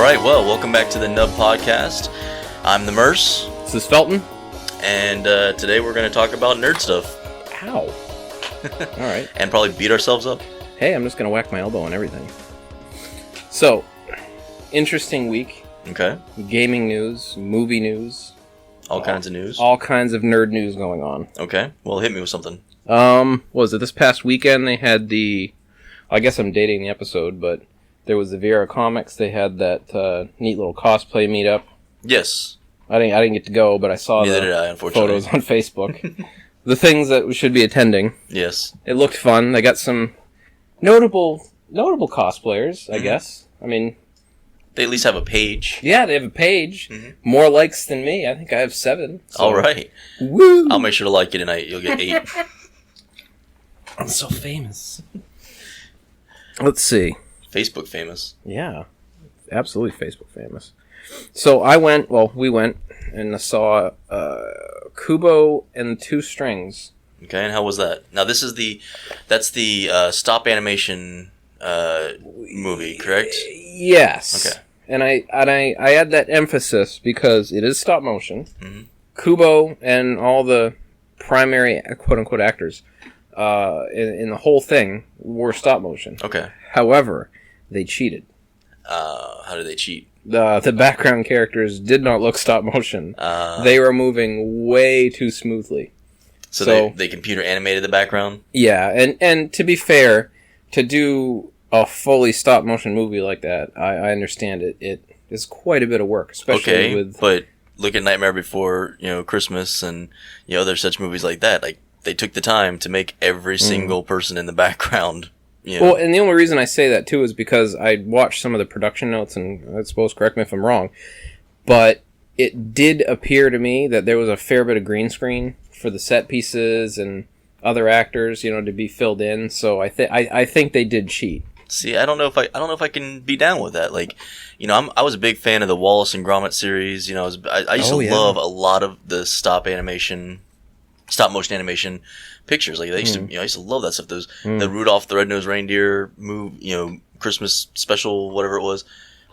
right, well, welcome back to the Nub Podcast. I'm the Merce. This is Felton. And today we're going to talk about nerd stuff. Ow. All right. And probably beat ourselves up. Hey, I'm just going to whack my elbow on everything. So, interesting week. Okay. Gaming news, movie news. All kinds of news. All kinds of nerd news going on. Okay. Well, hit me with something. What was it? This past weekend they had I guess I'm dating the episode, but there was the Vera Comics. They had that neat little cosplay meetup. Yes. I didn't get to go, but I saw the photos on Facebook. The things that we should be attending. Yes. It looked fun. They got some notable cosplayers, I guess. I mean, they at least have a page. Yeah, they have a page. Mm-hmm. More likes than me. I think I have 7. So. All right. Woo! I'll make sure to like you tonight. You'll get 8. I'm so famous. Let's see. Facebook famous. Yeah. Absolutely Facebook famous. So we went and saw Kubo and 2 Strings. Okay, and how was that? Now that's the stop animation movie, correct? Yes. Okay. And I add that emphasis because it is stop motion. Mm-hmm. Kubo and all the primary quote unquote actors in the whole thing were stop motion. Okay. However, they cheated. How did they cheat? The background characters did not look stop motion. They were moving way too smoothly. So they computer animated the background? Yeah, and to be fair, to do a fully stop motion movie like that, I understand it. It is quite a bit of work, especially with... but look at Nightmare Before Christmas and other such movies like that. Like, they took the time to make every single person in the background. Well, and the only reason I say that, too, is because I watched some of the production notes, and I suppose, correct me if I'm wrong, but it did appear to me that there was a fair bit of green screen for the set pieces and other actors, to be filled in. So I think they did cheat. See, I don't know if I can be down with that. Like, I was a big fan of the Wallace and Gromit series. I used to love a lot of the stop motion animation pictures. Like, I used to love that stuff. Those the Rudolph the Red-Nosed Reindeer Christmas special, whatever it was.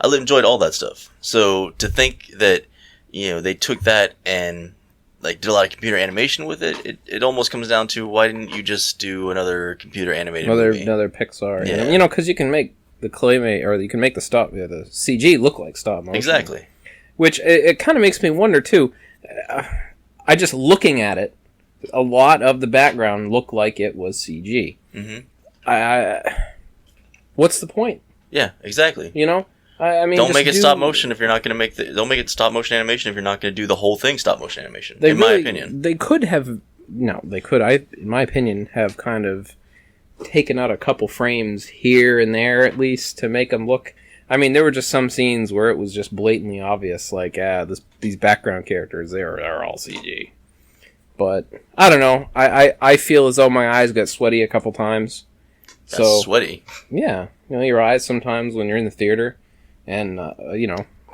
I enjoyed all that stuff. So to think that they took that and did a lot of computer animation with it, it almost comes down to, why didn't you just do another computer animated movie? Another Pixar. Yeah. Because you can make the claymate, or you can make the CG look like stop motion. Exactly. Which it kind of makes me wonder too. I just looking at it, a lot of the background looked like it was CG. Mm-hmm. What's the point? Yeah, exactly. I mean, don't make it stop motion if you're not going to make don't make it stop motion animation if you're not going to do the whole thing stop motion animation. My opinion, they could have. No, they could. In my opinion, have kind of taken out a couple frames here and there at least to make them look. I mean, there were just some scenes where it was just blatantly obvious, like these background characters, they're all CG. But I don't know. I feel as though my eyes got sweaty a couple times. That's sweaty. Yeah, your eyes sometimes when you're in the theater. And,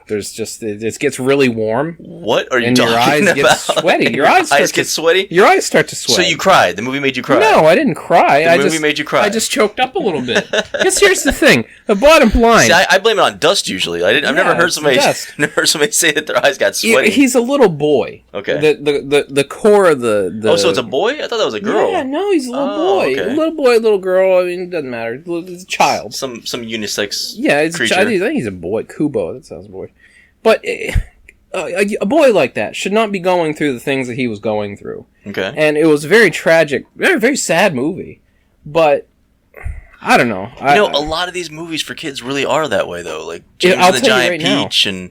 there's just, it gets really warm. What are you talking about? And your eyes get sweaty. Your eyes get sweaty? Your eyes start to sweat. So you cried. The movie made you cry. No, I didn't cry. The movie made you cry. I just choked up a little bit. Because here's the thing. The bottom line. See, I blame it on dust usually. I've never heard somebody say that their eyes got sweaty. He's a little boy. Okay. The core of the... Oh, so it's a boy? I thought that was a girl. Yeah, no, he's a little boy. Okay. A little boy, little girl. I mean, it doesn't matter. He's a child. Some unisex creature. I think he's a boy. Kubo. That sounds boy. But a boy like that should not be going through the things that he was going through. Okay. And it was a very tragic, very, very sad movie. But I don't know. A lot of these movies for kids really are that way, though. Like James and the Giant Peach and,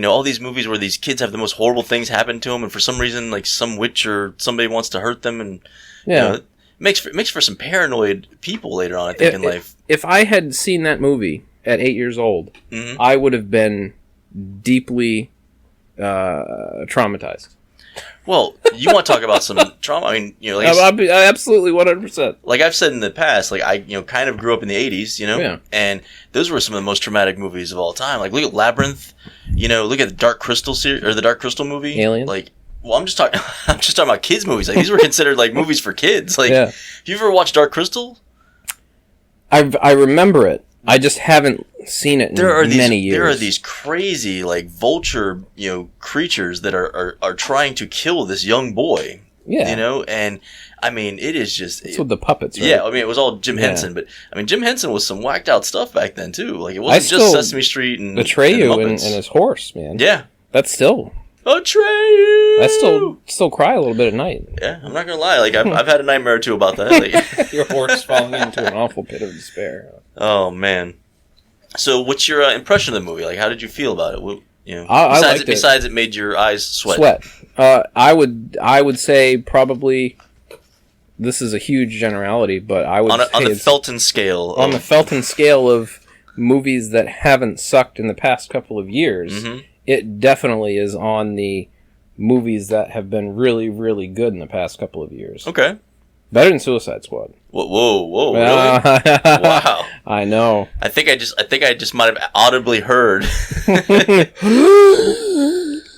all these movies where these kids have the most horrible things happen to them. And for some reason, like some witch or somebody wants to hurt them. And, it makes for some paranoid people later on, I think, in life. If I had seen that movie at 8 years old, I would have been deeply traumatized. Well, you want to talk about some trauma? I mean, absolutely 100%. Like I've said in the past, like I, kind of grew up in the 80s, and those were some of the most traumatic movies of all time. Like look at Labyrinth, look at the Dark Crystal series or the Dark Crystal movie. Alien. Like, well, I'm just talking about kids movies. Like these were considered like movies for kids. Like, have you ever watched Dark Crystal? I remember it. I just haven't haven't seen it in many years. There are these crazy, like, vulture, creatures that are trying to kill this young boy. Yeah. And, I mean, it is just... It's with the puppets, right? Yeah, I mean, it was all Jim Henson, but, I mean, Jim Henson was some whacked out stuff back then, too. Like, it wasn't just Sesame Street and Atreyu and his horse, man. Yeah. That's still... Atreyu! I still cry a little bit at night. Yeah, I'm not gonna lie. Like, I've had a nightmare or two about that. Like, your horse falling into an awful pit of despair. Oh, man. So, what's your impression of the movie? Like, how did you feel about it? Besides it made your eyes sweat. I would say probably... This is a huge generality, but I would on the Felton scale. On the Felton scale of movies that haven't sucked in the past couple of years, it definitely is on the movies that have been really, really good in the past couple of years. Okay. Better than Suicide Squad. Whoa, really? Wow. I know. I think I just might have audibly heard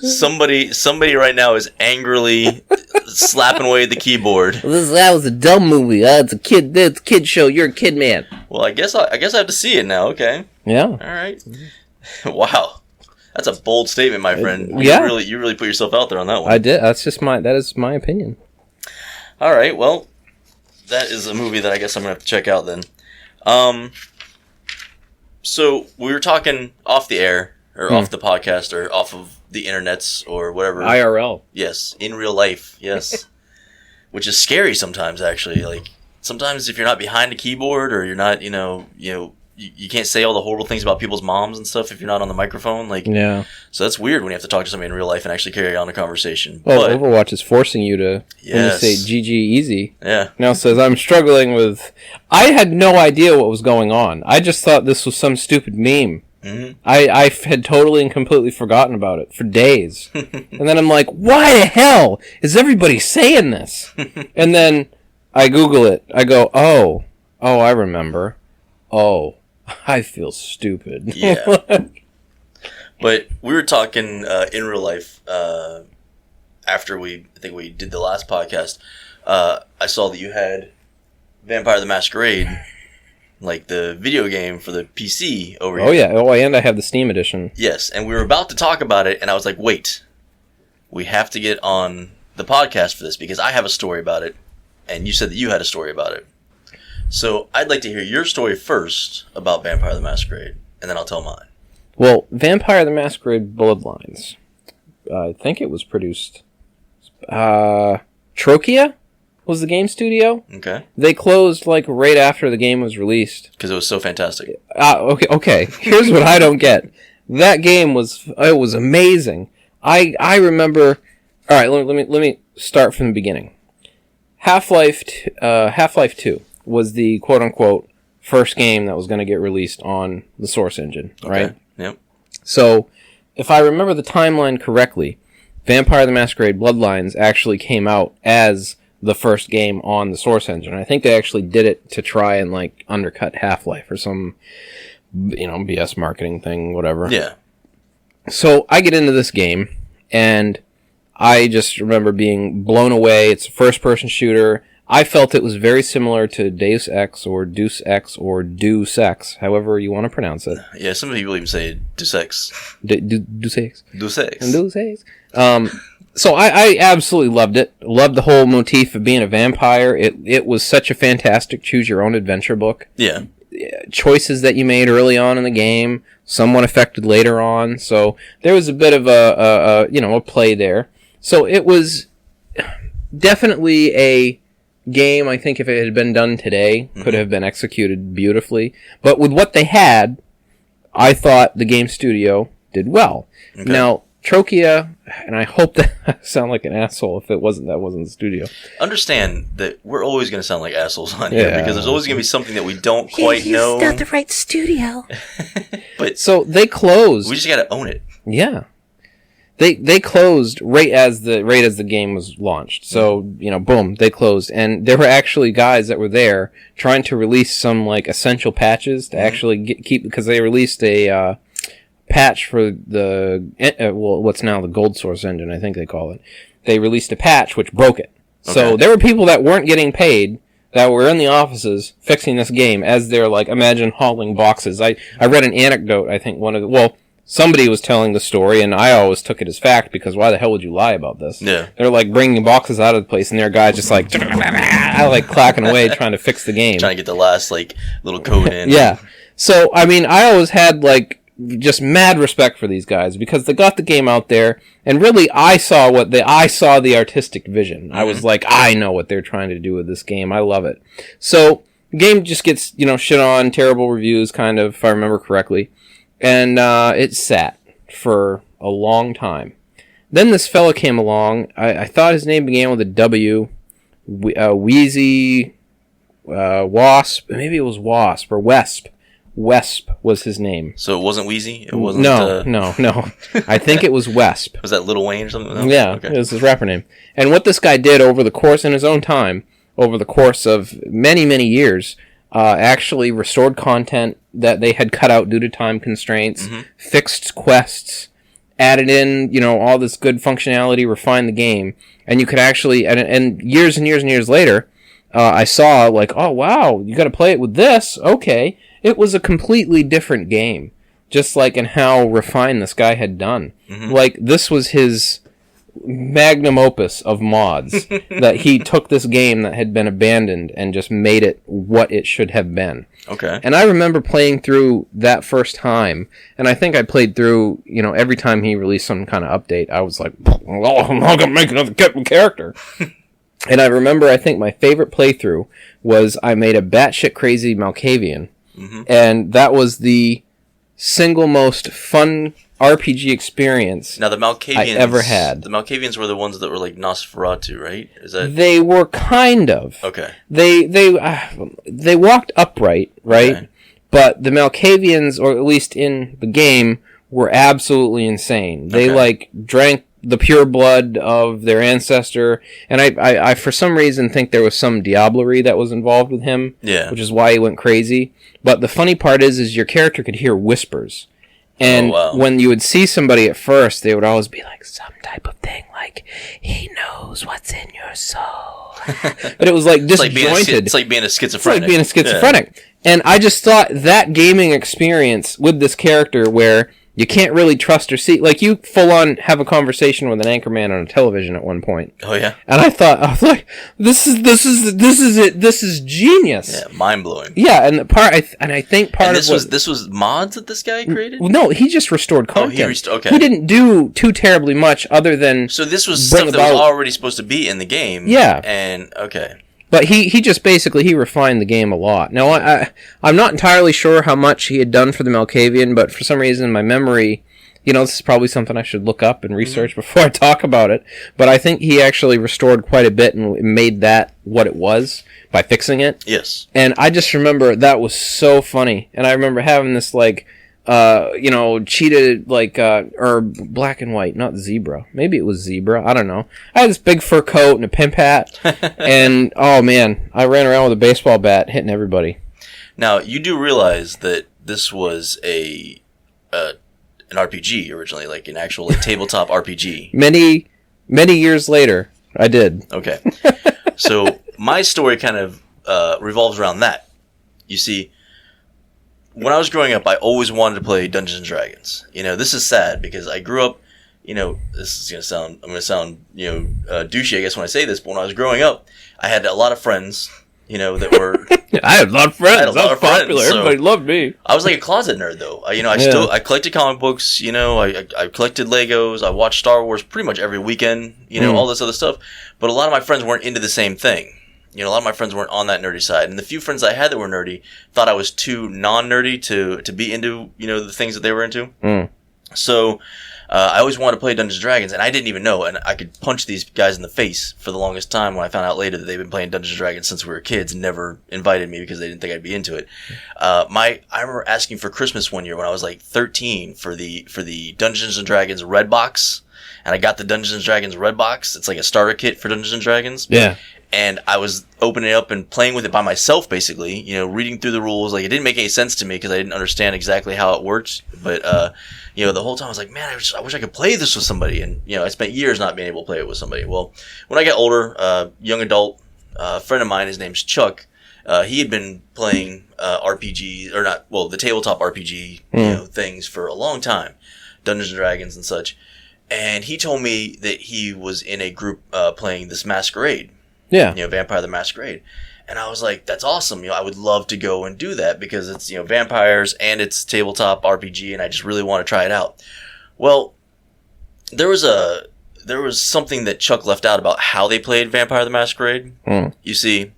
somebody right now is angrily slapping away at the keyboard. That was a dumb movie. It's a kid show. You're a kid man. Well, I guess I have to see it now. Okay. Yeah. All right. Wow. That's a bold statement, my friend. Yeah. You really put yourself out there on that one. I did. That is my opinion. All right. Well, that is a movie that I guess I'm gonna have to check out then. So we were talking off the air or off the podcast or off of the internets or whatever. IRL. Yes, in real life. Yes, which is scary sometimes. Actually, like sometimes if you're not behind a keyboard or you're not, you can't say all the horrible things about people's moms and stuff if you're not on the microphone. Like, yeah. So that's weird when you have to talk to somebody in real life and actually carry on a conversation. Well, Overwatch is forcing you to, when you say GG easy, now says, I'm struggling with... I had no idea what was going on. I just thought this was some stupid meme. Mm-hmm. I had totally and completely forgotten about it for days. And then I'm like, why the hell is everybody saying this? And then I Google it. I go, oh, I remember. Oh, I feel stupid. Yeah. But we were talking in real life after I think we did the last podcast. I saw that you had Vampire the Masquerade, like the video game for the PC over here. Oh, yeah. Oh, and I have the Steam edition. Yes, and we were about to talk about it, and I was like, wait, we have to get on the podcast for this because I have a story about it, and you said that you had a story about it. So I'd like to hear your story first about Vampire the Masquerade, and then I'll tell mine. Well, Vampire the Masquerade Bloodlines. I think it was produced... Trokia was the game studio. Okay. They closed like right after the game was released. Because it was so fantastic. Okay. Here's what I don't get. That game was amazing. I remember... Alright, let me start from the beginning. Half-Life 2 was the quote-unquote first game that was going to get released on the Source engine, right? Okay. Yep. So, if I remember the timeline correctly, Vampire the Masquerade Bloodlines actually came out as the first game on the Source engine. I think they actually did it to try and, like, undercut Half-Life or some, BS marketing thing, whatever. Yeah. So, I get into this game, and I just remember being blown away. It's a first-person shooter. I felt it was very similar to Deus Ex or Deus Ex or Deus Ex, however you want to pronounce it. Yeah, some people even say Deus Ex. Deus Ex. Deus Ex. And Deus Ex. So I absolutely loved it. Loved the whole motif of being a vampire. It was such a fantastic choose-your-own-adventure book. Yeah. Choices that you made early on in the game, somewhat affected later on. So there was a bit of a play there. So it was definitely a game, I think if it had been done today, could have been executed beautifully. But with what they had, I thought the game studio did well. Okay. Now, Trokia, and I hope that I sound like an asshole if that wasn't the studio. Understand that we're always going to sound like assholes on here because there's always going to be something that we don't quite know. It's not the right studio. But so they closed. We just got to own it. Yeah. They closed right as the game was launched. So, boom, they closed. And there were actually guys that were there trying to release some, like, essential patches to actually keep... Because they released a patch for the... what's now the Gold Source engine, I think they call it. They released a patch which broke it. Okay. So there were people that weren't getting paid that were in the offices fixing this game as they're, like, imagine hauling boxes. I read an anecdote, I think somebody was telling the story, and I always took it as fact, because why the hell would you lie about this? Yeah. They're, like, bringing boxes out of the place, and their guys just, like clacking away trying to fix the game. Trying to get the last, like, little code in. Yeah. So, I mean, I always had, like, just mad respect for these guys, because they got the game out there, and really I saw the artistic vision. Mm-hmm. I was like, I know what they're trying to do with this game. I love it. So the game just gets, shit on, terrible reviews, kind of, if I remember correctly, and it sat for a long time. Then this fella came along. I thought his name began with a W. Wheezy Wasp. Maybe it was Wasp or Wesp. Wesp was his name. So it wasn't Wheezy? It wasn't. No. I think it was Wesp. Was that Lil Wayne or something? No? Yeah, okay. It was his rapper name. And what this guy did over the course, in his own time, over the course of many, many years, actually restored content that they had cut out due to time constraints, fixed quests, added in, all this good functionality, refined the game, and you could actually, and years and years and years later, I saw, like, oh wow, you got to play it with this, okay. It was a completely different game, just like in how refined this guy had done. Mm-hmm. Like, this was his magnum opus of mods, that he took this game that had been abandoned and just made it what it should have been. Okay. And I remember playing through that first time, and I think I played through, every time he released some kind of update, I was like, well, I'm not going to make another character. And I remember, I think my favorite playthrough was I made a batshit crazy Malkavian. Mm-hmm. And that was the single most fun RPG experience now, the Malkavians, I ever had. The Malkavians were the ones that were like Nosferatu, right? Is that? They were kind of. Okay. They walked upright, right? Okay. But the Malkavians, or at least in the game, were absolutely insane. They drank the pure blood of their ancestor, and I for some reason think there was some diablerie that was involved with him, which is why he went crazy. But the funny part is your character could hear whispers, and when you would see somebody at first, they would always be like some type of thing, like, he knows what's in your soul. But it was like disjointed. It's like being a schizophrenic. Yeah. And I just thought that gaming experience with this character where you can't really trust or see. Like, you full on have a conversation with an anchorman on a television at one point. Oh yeah. And I was like, this is it. This is genius. Yeah, mind blowing. Yeah, and I think this was mods that this guy created. No, he just restored content. Okay. He didn't do too terribly much other than. So this was stuff that was already supposed to be in the game. Yeah. And okay. But he just basically, he refined the game a lot. Now, I'm not entirely sure how much he had done for the Malkavian, but for some reason, my memory, this is probably something I should look up and research before I talk about it. But I think he actually restored quite a bit and made that what it was by fixing it. Yes. And I just remember that was so funny. And I remember having this, like, cheetah, like, or black and white, not zebra. Maybe it was zebra. I don't know. I had this big fur coat and a pimp hat, and oh man, I ran around with a baseball bat hitting everybody. Now, you do realize that this was an RPG originally, like an actual tabletop RPG. Many years later, I did. Okay. So my story kind of revolves around that. You see, when I was growing up, I always wanted to play Dungeons and Dragons. This is sad because I grew up, this is going to sound, I'm going to sound, douchey, I guess, when I say this, but when I was growing up, I had a lot of friends, that were... I had a lot of friends. I was popular. Everybody loved me. I was like a closet nerd, though. I collected comic books, I collected Legos, I watched Star Wars pretty much every weekend, all this other stuff. But a lot of my friends weren't into the same thing. A lot of my friends weren't on that nerdy side. And the few friends I had that were nerdy thought I was too non-nerdy to be into, the things that they were into. Mm. So I always wanted to play Dungeons & Dragons, and I didn't even know. And I could punch these guys in the face for the longest time when I found out later that they've been playing Dungeons & Dragons since we were kids and never invited me because they didn't think I'd be into it. I remember asking for Christmas one year when I was like 13 for the Dungeons & Dragons Red Box. And I got the Dungeons & Dragons Red Box. It's like a starter kit for Dungeons & Dragons. Yeah. And I was opening it up and playing with it by myself, basically, reading through the rules. Like, it didn't make any sense to me because I didn't understand exactly how it worked. But, the whole time I was like, man, I wish I could play this with somebody. And, I spent years not being able to play it with somebody. Well, when I got older, young adult, a friend of mine, his name's Chuck. He had been playing the tabletop RPG things for a long time, Dungeons and Dragons and such. And he told me that he was in a group playing this Masquerade. Yeah. Vampire the Masquerade. And I was like, that's awesome. I would love to go and do that because it's, vampires and it's tabletop RPG and I just really want to try it out. Well, there was something that Chuck left out about how they played Vampire the Masquerade. You see,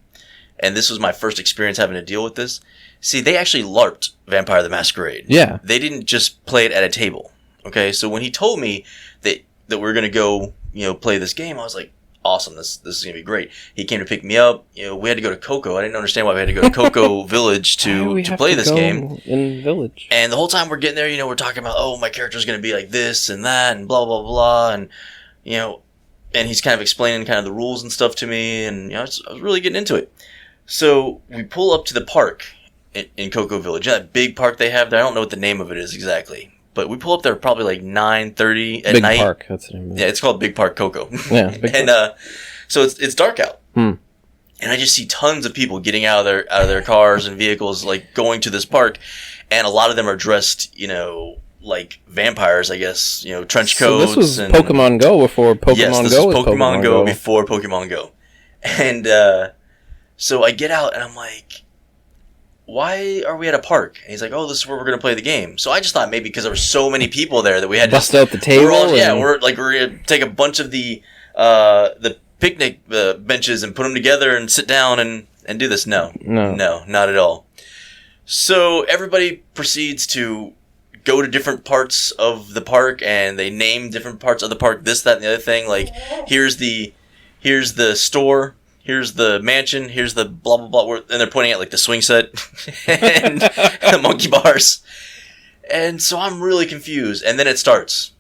and this was my first experience having to deal with this. See, they actually LARPed Vampire the Masquerade. Yeah. They didn't just play it at a table. Okay, so when he told me that we were going to go, play this game, I was like, awesome, this is going to be great. He came to pick me up. We had to go to Coco. I didn't understand why we had to go to Coco Village to play this game. In Village. And the whole time we're getting there, we're talking about, oh, my character's going to be like this and that and blah, blah, blah. And, and he's kind of explaining kind of the rules and stuff to me. And, I was really getting into it. So we pull up to the park in Coco Village. That big park they have there. I don't know what the name of it is exactly. But we pull up there probably like 9:30 at night. Big Park, that's the name of it. Yeah, it's called Big Park Coco. Yeah, Big and Park. So it's dark out. And I just see tons of people getting out of their cars and vehicles, like going to this park, and a lot of them are dressed, like vampires, I guess. Trench coats. So this was Pokemon Go before Pokemon Go. Yes, this is Pokemon Go before Pokemon Go. And so I get out and I'm like, why are we at a park? And he's like, oh, this is where we're going to play the game. So I just thought maybe because there were so many people there that we had to bust out the table. We're going to take a bunch of the picnic benches and put them together and sit down and do this. No, not at all. So everybody proceeds to go to different parts of the park and they name different parts of the park, this, that, and the other thing. Like, here's the store. Here's the mansion, here's the blah, blah, blah. And they're pointing at, like, the swing set and the monkey bars. And so I'm really confused. And then it starts.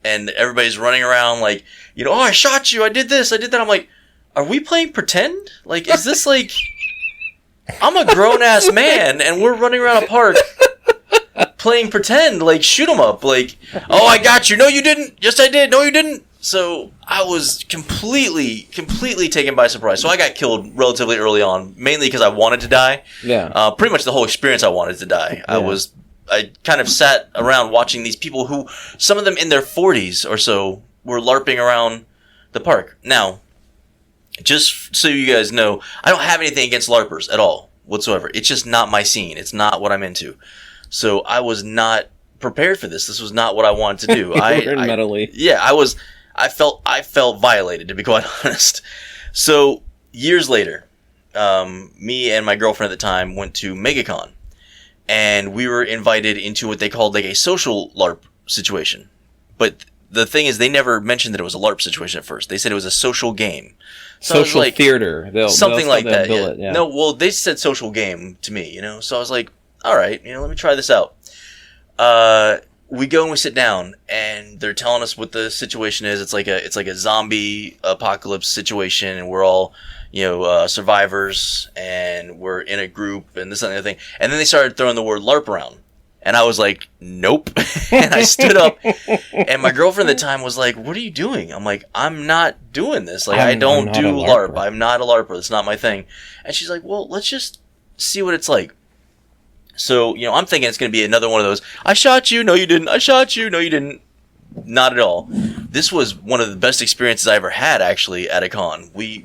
And everybody's running around like, oh, I shot you, I did this, I did that. I'm like, are we playing pretend? Like, is this like... I'm a grown-ass man, and we're running around a park playing pretend. Like, shoot 'em up. Like, oh, I got you. No, you didn't. Yes, I did. No, you didn't. So I was completely taken by surprise. So I got killed relatively early on, mainly because I wanted to die. Yeah. Pretty much the whole experience I wanted to die. Yeah. I kind of sat around watching these people who, some of them in their 40s or so, were LARPing around the park. Now, just so you guys know, I don't have anything against LARPers at all, whatsoever. It's just not my scene. It's not what I'm into. So I was not prepared for this. This was not what I wanted to do. Mentally. Yeah, I felt violated, to be quite honest. So years later, me and my girlfriend at the time went to MegaCon, and we were invited into what they called like a social LARP situation. But the thing is, they never mentioned that it was a LARP situation at first. They said it was a social game. So social like, theater. Something like that. Yeah. No, well, they said social game to me, So I was like, all right, let me try this out. We go and we sit down, and they're telling us what the situation is. It's like a zombie apocalypse situation, and we're all, survivors, and we're in a group, and this and the other thing. And then they started throwing the word LARP around, and I was like, nope. And I stood up, and my girlfriend at the time was like, "What are you doing?" I'm like, "I'm not doing this. Like, I don't do LARP. I'm not a LARPer. It's not my thing." And she's like, "Well, let's just see what it's like." So, I'm thinking it's going to be another one of those, I shot you, no you didn't, I shot you, no you didn't. Not at all. This was one of the best experiences I ever had, actually, at a con. We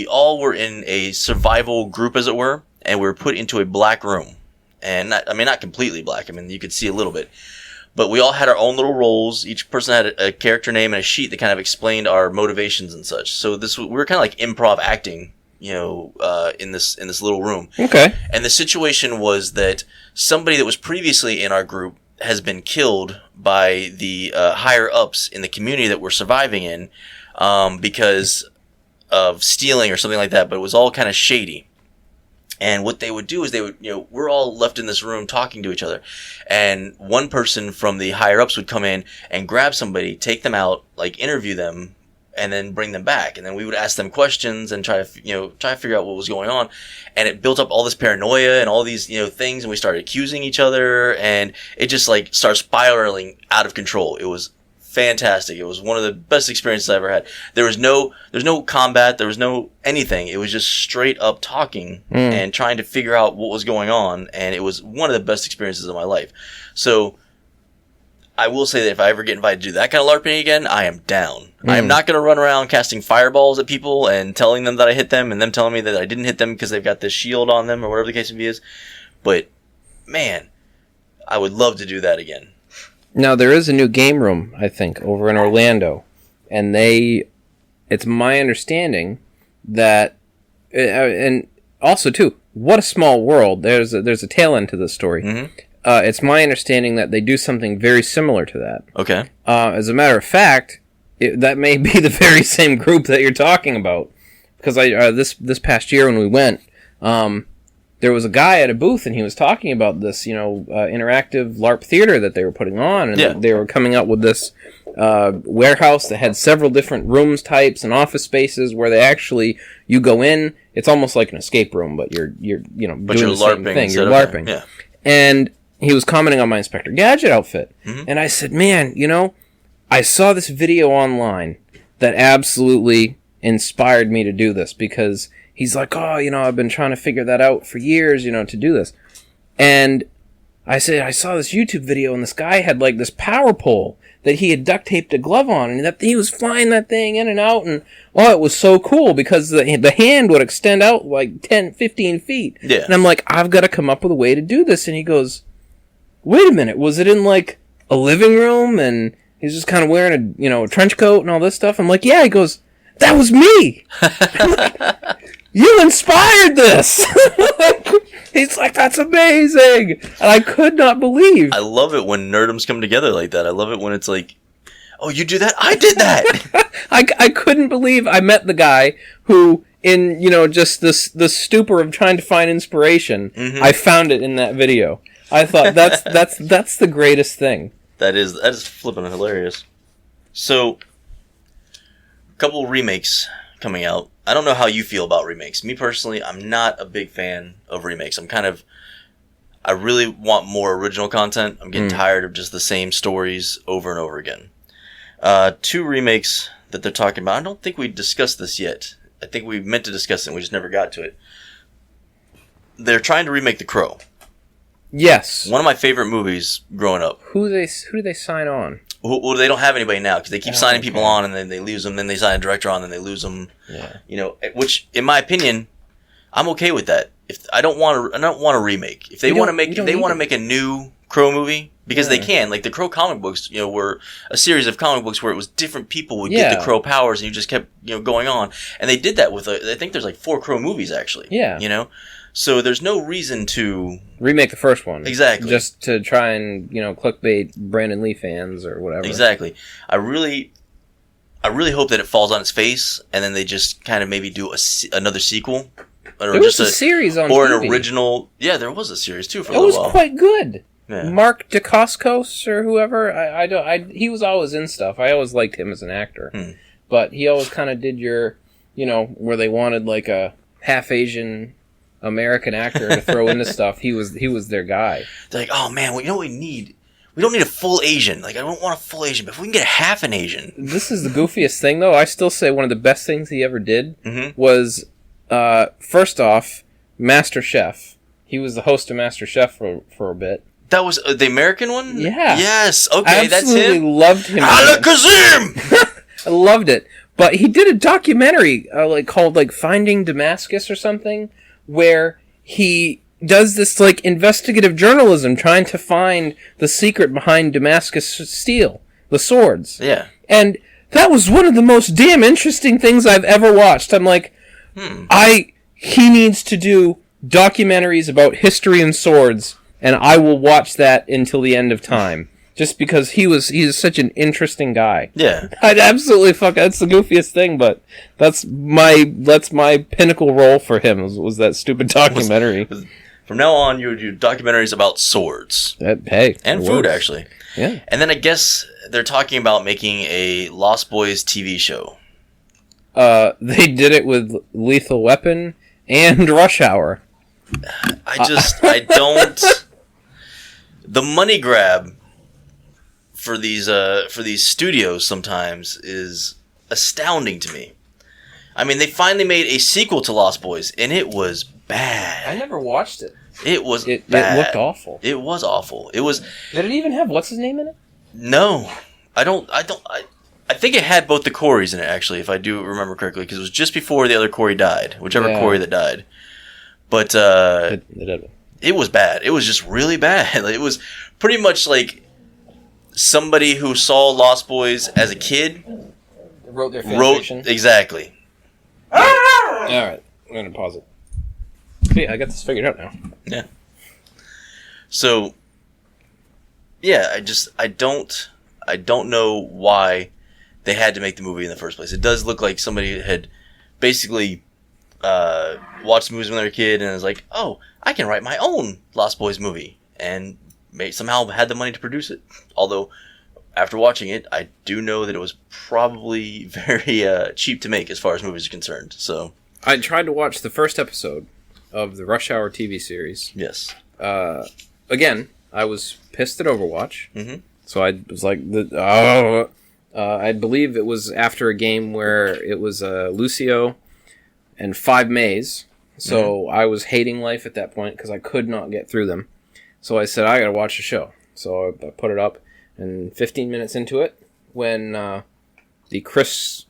all were in a survival group, as it were, and we were put into a black room. And, not completely black, you could see a little bit. But we all had our own little roles. Each person had a character name and a sheet that kind of explained our motivations and such. So we were kind of like improv acting, in this little room. Okay. And the situation was that somebody that was previously in our group has been killed by the higher ups in the community that we're surviving in, because of stealing or something like that. But it was all kind of shady. And what they would do is we're all left in this room talking to each other, and one person from the higher ups would come in and grab somebody, take them out, like interview them, and then bring them back. And then we would ask them questions and try to figure out what was going on. And it built up all this paranoia and all these, things. And we started accusing each other, and it just like started spiraling out of control. It was fantastic. It was one of the best experiences I ever had. There's no combat. There was no anything. It was just straight up talking and trying to figure out what was going on. And it was one of the best experiences of my life. So I will say that if I ever get invited to do that kind of LARPing again, I am down. I am not going to run around casting fireballs at people and telling them that I hit them and them telling me that I didn't hit them because they've got this shield on them or whatever the case may be is. But, man, I would love to do that again. Now, there is a new game room, I think, over in Orlando. And it's my understanding that, and also, too, what a small world. There's a tail end to this story. Mm-hmm. It's my understanding that they do something very similar to that. Okay. As a matter of fact, that may be the very same group that you're talking about. Because this past year when we went, there was a guy at a booth and he was talking about this, interactive LARP theater that they were putting on, and they were coming up with this warehouse that had several different rooms types and office spaces where you go in. It's almost like an escape room, but you're doing the same thing. You're LARPing. Yeah. And he was commenting on my Inspector Gadget outfit, and I said, "Man, I saw this video online that absolutely inspired me to do this because." He's like, I've been trying to figure that out for years, to do this. And I said, I saw this YouTube video, and this guy had, like, this power pole that he had duct taped a glove on, and that he was flying that thing in and out, and, it was so cool, because the hand would extend out, like, 10, 15 feet. Yeah. And I'm like, I've got to come up with a way to do this. And he goes, wait a minute, was it in, like, a living room? And he's just kind of wearing a trench coat and all this stuff. I'm like, yeah. He goes, that was me! I'm like, you inspired this! He's like, that's amazing! And I could not believe. I love it when nerdoms come together like that. I love it when it's like, oh, you do that? I did that! I couldn't believe I met the guy who, in, just this stupor of trying to find inspiration, I found it in that video. I thought, that's the greatest thing. That is flipping hilarious. So, a couple remakes coming out. I don't know how you feel about remakes. Me personally, I'm not a big fan of remakes. I really want more original content. I'm getting tired of just the same stories over and over again. 2 remakes that they're talking about. I don't think we discussed this yet. I think we meant to discuss it and we just never got to it. They're trying to remake The Crow. Yes. One of my favorite movies growing up. Who do they sign on? Well, they don't have anybody now because they keep signing people on and then they lose them. Then they sign a director on and they lose them. Yeah. Which, in my opinion, I'm okay with that. If I don't want a remake. If they want to make a new Crow movie, because they can. Like the Crow comic books, were a series of comic books where it was different people would get the Crow powers and you just kept going on. And they did that with I think there's like 4 Crow movies actually. Yeah. So there's no reason to remake the first one. Exactly. Just to try and, clickbait Brandon Lee fans or whatever. Exactly. I really hope that it falls on its face and then they just kind of maybe do another sequel. Or there was a series on or TV. An original. Yeah, there was a series too for a little while. It was quite good. Yeah. Mark Dacascos or whoever. He was always in stuff. I always liked him as an actor. But he always kind of did your, where they wanted like a half Asian American actor to throw into stuff. He was their guy. They're like, oh man, well, what we need? We don't need a full Asian. Like, I don't want a full Asian, but if we can get a half an Asian. This is the goofiest thing, though. I still say one of the best things he ever did was, first off, Master Chef. He was the host of Master Chef for a bit. That was the American one? Yeah. Yes. Okay, that's him. I absolutely loved him. Alakazam! I loved it. But he did a documentary called Finding Damascus or something, where he does this investigative journalism trying to find the secret behind Damascus steel, the swords. Yeah. And that was one of the most damn interesting things I've ever watched. I'm like, he needs to do documentaries about history and swords, and I will watch that until the end of time. Just because he's such an interesting guy. Yeah. I'd absolutely that's the goofiest thing, but that's my pinnacle role for him was that stupid documentary. From now on, you would do documentaries about swords. And food, actually. Yeah. And then I guess they're talking about making a Lost Boys TV show. They did it with Lethal Weapon and Rush Hour. I don't... The money grab for these studios sometimes is astounding to me. I mean, they finally made a sequel to Lost Boys, and it was bad. I never watched it. It was bad. It looked awful. It was awful. It was. Did it even have what's his name in it? No, I think it had both the Coreys in it, actually, if I do remember correctly, because it was just before the other Corey died, whichever Corey that died. But it was bad. It was just really bad. It was pretty much like somebody who saw Lost Boys as a kid wrote their fanfiction. Exactly. All right, I'm gonna pause it. Okay, I got this figured out now. Yeah. So, yeah, I don't know why they had to make the movie in the first place. It does look like somebody had basically watched movies when they were a kid and was like, oh, I can write my own Lost Boys movie, and somehow had the money to produce it. Although, after watching it, I do know that it was probably very cheap to make as far as movies are concerned. So I tried to watch the first episode of the Rush Hour TV series. Yes. Again, I was pissed at Overwatch. Mm-hmm. So I was like, I believe it was after a game where it was Lucio and 5 Mays. So I was hating life at that point because I could not get through them. So I said, I gotta watch the show. So I put it up, and 15 minutes into it, when the Chris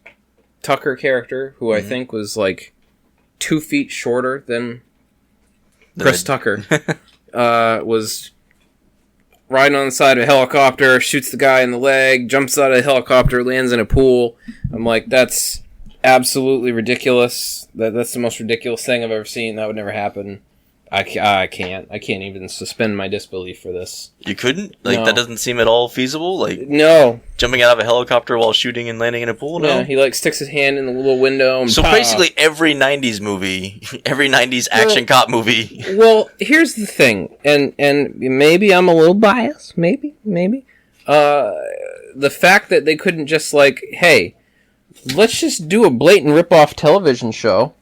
Tucker character, who I think was like 2 feet shorter than Chris Tucker, was riding on the side of a helicopter, shoots the guy in the leg, jumps out of the helicopter, lands in a pool. I'm like, that's absolutely ridiculous. That's the most ridiculous thing I've ever seen. That would never happen. I can't even suspend my disbelief for this. You couldn't? No. That doesn't seem at all feasible? No. Jumping out of a helicopter while shooting and landing in a pool? No. Yeah, he sticks his hand in the little window and basically every 90s movie, every 90s action cop movie. Well, here's the thing, and maybe I'm a little biased, maybe. The fact that they couldn't just hey, let's just do a blatant rip-off television show,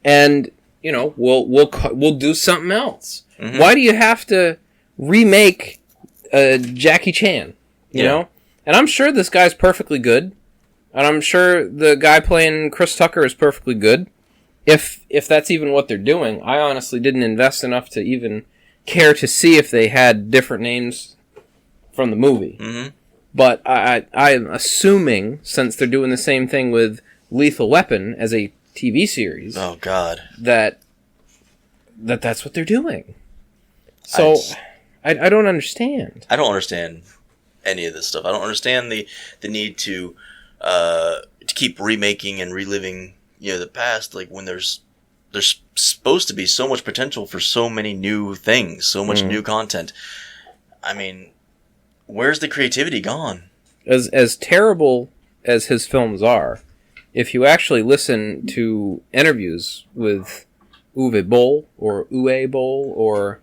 and we'll do something else. Mm-hmm. Why do you have to remake Jackie Chan? You know? And I'm sure this guy's perfectly good. And I'm sure the guy playing Chris Tucker is perfectly good. If that's even what they're doing. I honestly didn't invest enough to even care to see if they had different names from the movie. Mm-hmm. But I'm assuming, since they're doing the same thing with Lethal Weapon as a TV series. Oh God! That's what they're doing. So I don't understand. I don't understand any of this stuff. I don't understand the need to keep remaking and reliving the past. When there's supposed to be so much potential for so many new things, so much new content. I mean, where's the creativity gone? As terrible as his films are, if you actually listen to interviews with Uwe Boll, or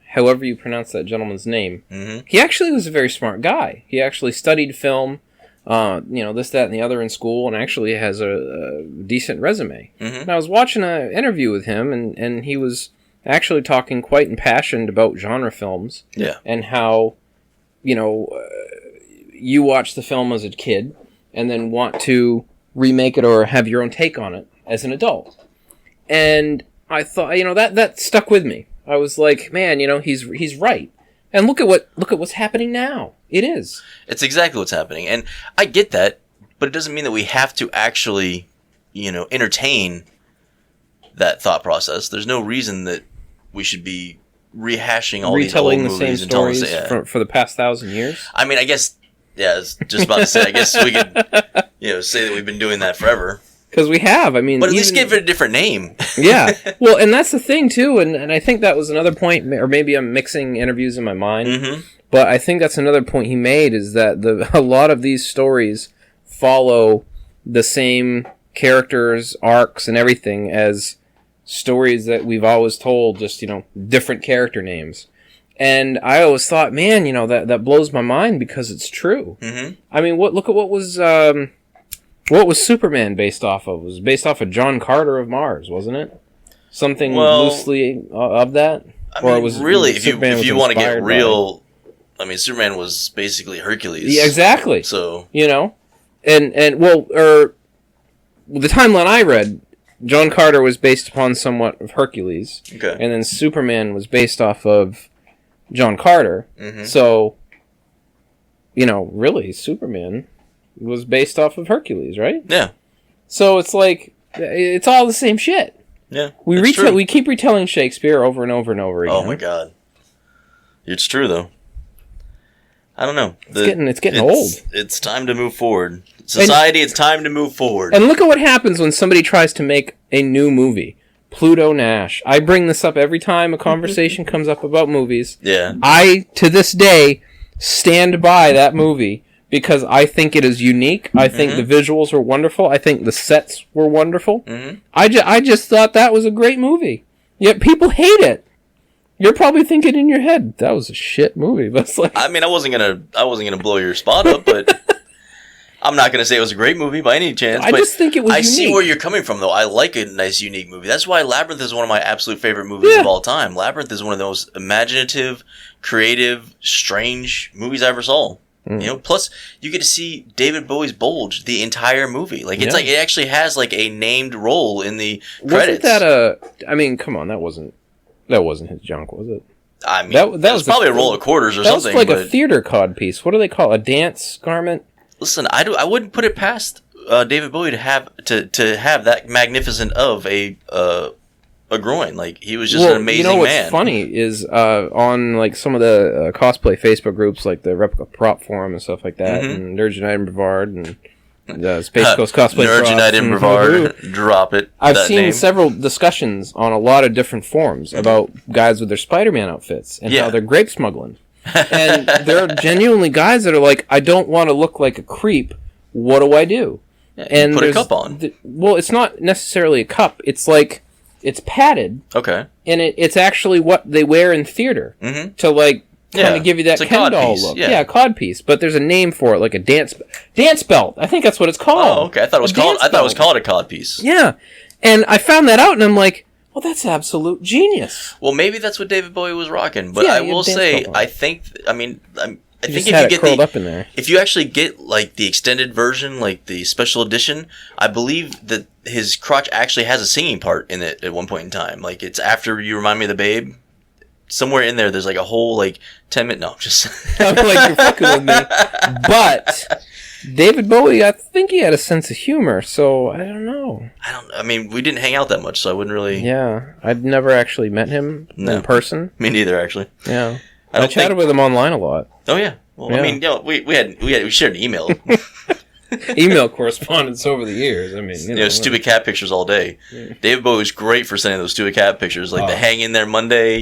however you pronounce that gentleman's name, he actually was a very smart guy. He actually studied film, this, that, and the other in school, and actually has a decent resume. Mm-hmm. And I was watching an interview with him, and he was actually talking quite impassioned about genre films. Yeah. And how, you watch the film as a kid, and then want to remake it or have your own take on it as an adult. And I thought, that stuck with me. I was like, man, he's right. And look at what's happening now. It is. It's exactly what's happening. And I get that, but it doesn't mean that we have to actually, entertain that thought process. There's no reason that we should be rehashing all these old movies. Retelling the same stories for the past 1,000 years. I mean, I guess, I was just about to say, I guess we could, say that we've been doing that forever. Because we have, I mean... But at least give it a different name. Yeah. Well, and that's the thing, too, and I think that was another point, or maybe I'm mixing interviews in my mind, but I think that's another point he made, is that a lot of these stories follow the same characters, arcs, and everything as stories that we've always told, just, different character names. And I always thought, man, that blows my mind, because it's true. Mm-hmm. I mean, look at what was Superman based off of? It was based off of John Carter of Mars, wasn't it? Something loosely of that? I mean, really, if you want to get real I mean, Superman was basically Hercules. Yeah, exactly. So and the timeline I read, John Carter was based upon somewhat of Hercules. Okay. And then Superman was based off of John Carter. Mm-hmm. So, really, Superman was based off of Hercules, right? Yeah. So it's like, it's all the same shit. Yeah. We keep retelling Shakespeare over and over and over again. Oh my god. It's true, though. I don't know. It's getting old. It's time to move forward. Society, it's time to move forward. And look at what happens when somebody tries to make a new movie. Pluto Nash. I bring this up every time a conversation comes up about movies. Yeah. I, to this day, stand by that movie because I think it is unique. I think the visuals are wonderful. I think the sets were wonderful. Mm-hmm. I just thought that was a great movie. Yet people hate it. You're probably thinking in your head, that was a shit movie. But it's like, I mean, I wasn't gonna blow your spot up, but I'm not gonna say it was a great movie by any chance. I just think it was unique. See where you're coming from, though. I like a nice, unique movie. That's why Labyrinth is one of my absolute favorite movies of all time. Labyrinth is one of the most imaginative, creative, strange movies I ever saw. Plus you get to see David Bowie's bulge the entire movie. Like it's like it actually has like a named role in the credits. Wasn't that I mean, come on, that wasn't his junk, was it? I mean, that was probably a roll of quarters or something. That was like a theater cod piece. What do they call it? A dance garment? Listen, I wouldn't put it past David Bowie to have that magnificent of a groin. Like he was just an amazing man. What's funny is on like some of the cosplay Facebook groups, like the Replica Prop Forum and stuff like that, and Nerds United and Brevard and Space Coast Cosplay Nerds United and Brevard, drop it. I've seen several discussions on a lot of different forums about guys with their Spider-Man outfits and how they're grape smuggling. And there are genuinely guys that are like, I don't want to look like a creep. What do I do? And put a cup on. Well, it's not necessarily a cup. It's like, it's padded. Okay. And it's actually what they wear in theater to like kind of give you that Ken doll look. Yeah, cod piece. But there's a name for it, like a dance belt. I think that's what it's called. Oh, okay. I thought it was called a cod piece. Yeah. And I found that out and I'm like, well, that's absolute genius. Well, maybe that's what David Bowie was rocking. But I will say, I think if you get curled up in there. If you actually get like the extended version, like the special edition, I believe that his crotch actually has a singing part in it at one point in time. Like it's after You Remind Me of the Babe. Somewhere in there, there's like a whole like 10-minute. No, just I'm like you're fucking with me. But David Bowie, I think he had a sense of humor, so I don't know. I mean, we didn't hang out that much, so I wouldn't really. Yeah, I'd never actually met him in person. Me neither, actually. Yeah, I chatted with him online a lot. Oh yeah. Well, I mean, we shared an email. Email correspondence over the years. I mean, stupid cat pictures all day. Yeah. David Bowie was great for sending those stupid cat pictures, like the hang in there Monday,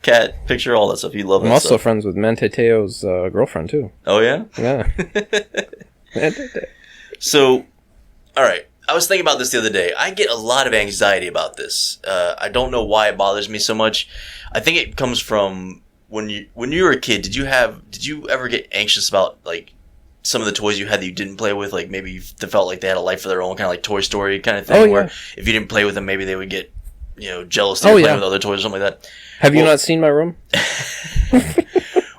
cat picture, all that stuff. He loved. I'm also friends with Mente Teo's girlfriend too. Oh yeah, yeah. So, all right. I was thinking about this the other day. I get a lot of anxiety about this. I don't know why it bothers me so much. I think it comes from when you were a kid. Did you ever get anxious about like some of the toys you had that you didn't play with? Like maybe you felt like they had a life of their own, kind of like Toy Story kind of thing, where if you didn't play with them, maybe they would get jealous that you were playing with other toys or something like that. Have you not seen my room?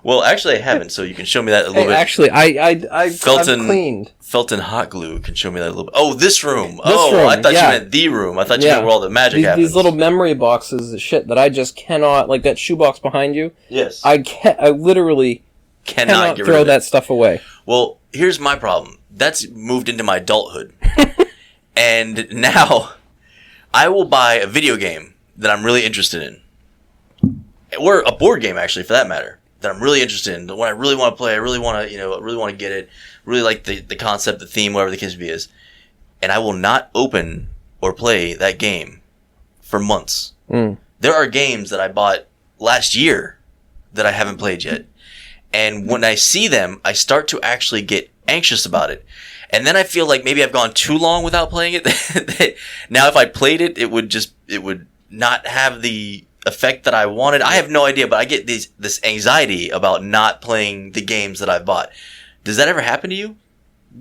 Well, actually, I haven't, so you can show me that a little bit. Actually, I've cleaned. Felton Hot Glue can show me that a little bit. Oh, this room. I thought you meant the room. I thought you meant where all the magic happens. These little memory boxes of shit that I just cannot, like that shoebox behind you. Yes. I literally cannot throw that stuff away. Well, here's my problem. That's moved into my adulthood. And now I will buy a video game that I'm really interested in. Or a board game, actually, for that matter. That I'm really interested in, the one I really want to play, I really want to get it, really like the concept, the theme, whatever the case is, and I will not open or play that game for months. There are games that I bought last year that I haven't played yet, and when I see them, I start to actually get anxious about it, and then I feel like maybe I've gone too long without playing it. Now, if I played it, it would not have the effect that I wanted. I have no idea, but I get this anxiety about not playing the games that I've bought. Does that ever happen to you?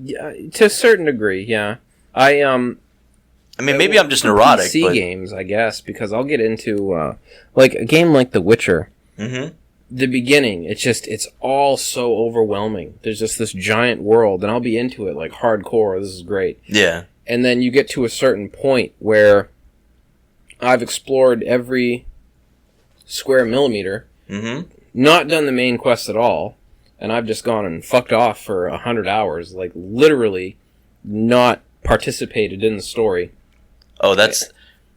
Yeah, to a certain degree, yeah. I mean, maybe I'm just neurotic. PC games, I guess, because I'll get into like a game like The Witcher. Mm-hmm. the beginning, it's all so overwhelming. There's just this giant world, and I'll be into it like hardcore. This is great. Yeah. And then you get to a certain point where I've explored every square millimeter, not done the main quest at all, and I've just gone and fucked off for 100 hours, like literally not participated in the story. Oh,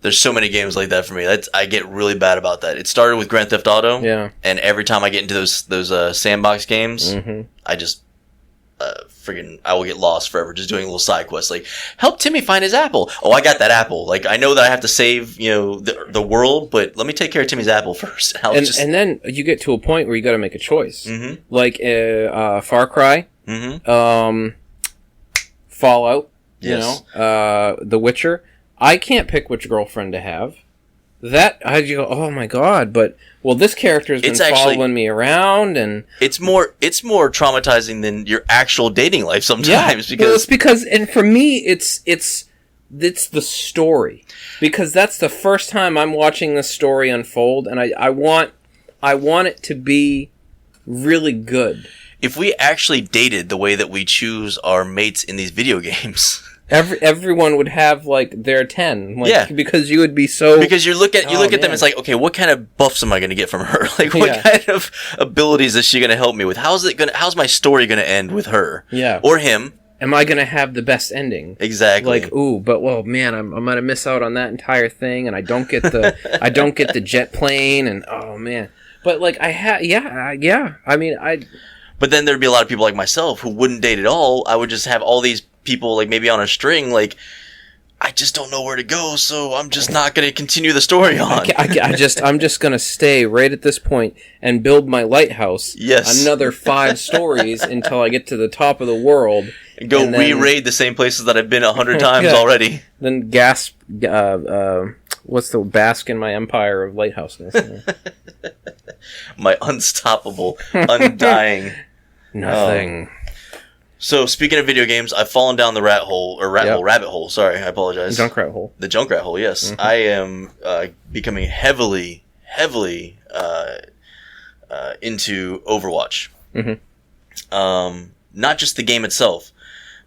there's so many games like that for me. I get really bad about that. It started with Grand Theft Auto, and every time I get into those sandbox games, I just I will get lost forever just doing little side quests like help Timmy find his apple. Oh, I got that apple. Like I know that I have to save the world, but let me take care of Timmy's apple first. And then you get to a point where you got to make a choice, like Far Cry, Fallout, yes. The Witcher. I can't pick which girlfriend to have. That you go, oh my god! But this character's been following me around, and it's more traumatizing than your actual dating life sometimes. Because and for me, it's the story, because that's the first time I'm watching this story unfold, and I want it to be really good. If we actually dated the way that we choose our mates in these video games. Everyone would have like their 10, because you would be because you look at them. It's like, okay, what kind of buffs am I going to get from her? Like, what kind of abilities is she going to help me with? How's my story going to end with her? Yeah, or him? Am I going to have the best ending? Exactly. Like, man, I'm going to miss out on that entire thing, and I don't get the jet plane, and oh man. But like I mean, But then there'd be a lot of people like myself who wouldn't date at all. I would just have all these people like maybe on a string, like I just don't know where to go, so I'm just not going to continue the story on. I'm just going to stay right at this point and build my lighthouse. Yes. Another 5 stories until I get to the top of the world. And go re-raid the same places that I've been 100 times already. Then gasp, what's the bask in my empire of lighthouseness? My unstoppable, undying. Nothing. So, speaking of video games, I've fallen down the rabbit hole. Sorry, I apologize. The Junkrat hole. The Junkrat hole, yes. I am becoming heavily into Overwatch. Not just the game itself,